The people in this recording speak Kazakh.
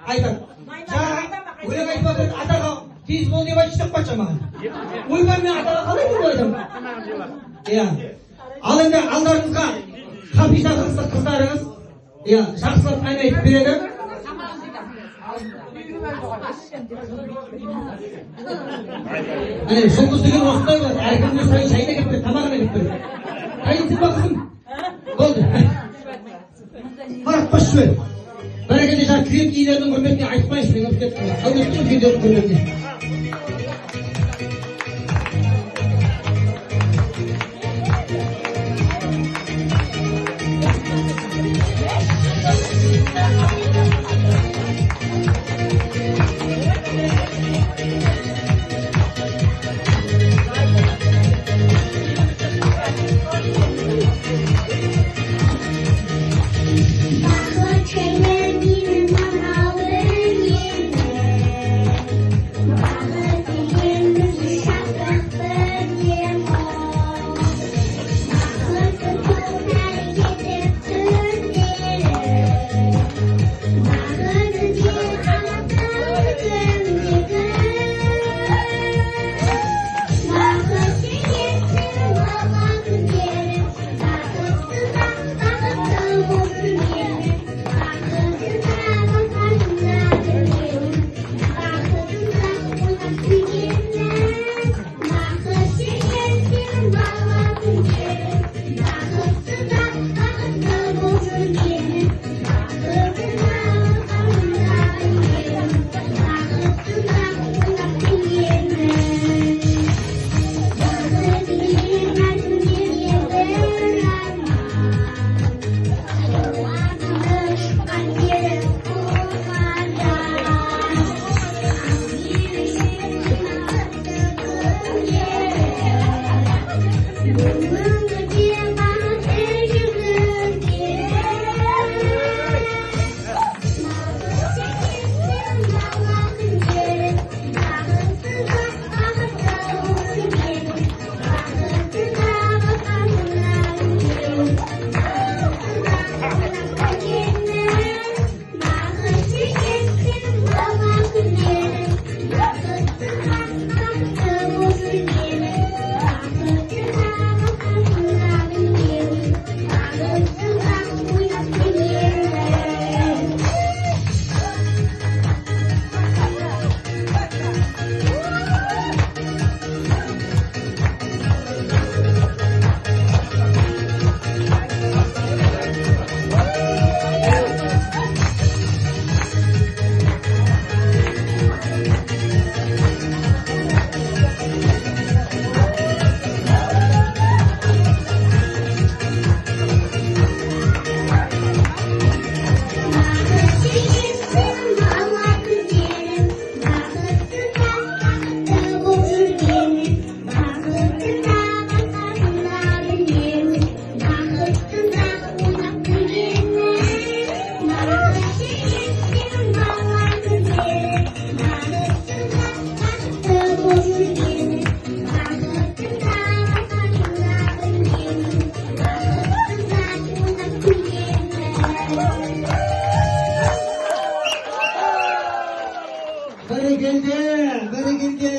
айтады. Өлең айтпады, атаға тез бол деп айтшы деп қойшы маған. Ойбай мен атаға қалай бұл айтамын? Иә. Ал енді алдарыңызға Хафиза қыздарыңыз жақсылап ән айтып береді. Әне жұлдыз деген осындай болады. Әркімге сайын шайына кетіп береді, тамағына кетіп береді. Дайынсың ба қызым? Болды. Марат қош жібер. Бәрекелді жаңа күйек иелерінің құрметіне айтпайсың, мен өтіп кеттім. Әулеттің күйдердің құрметіне.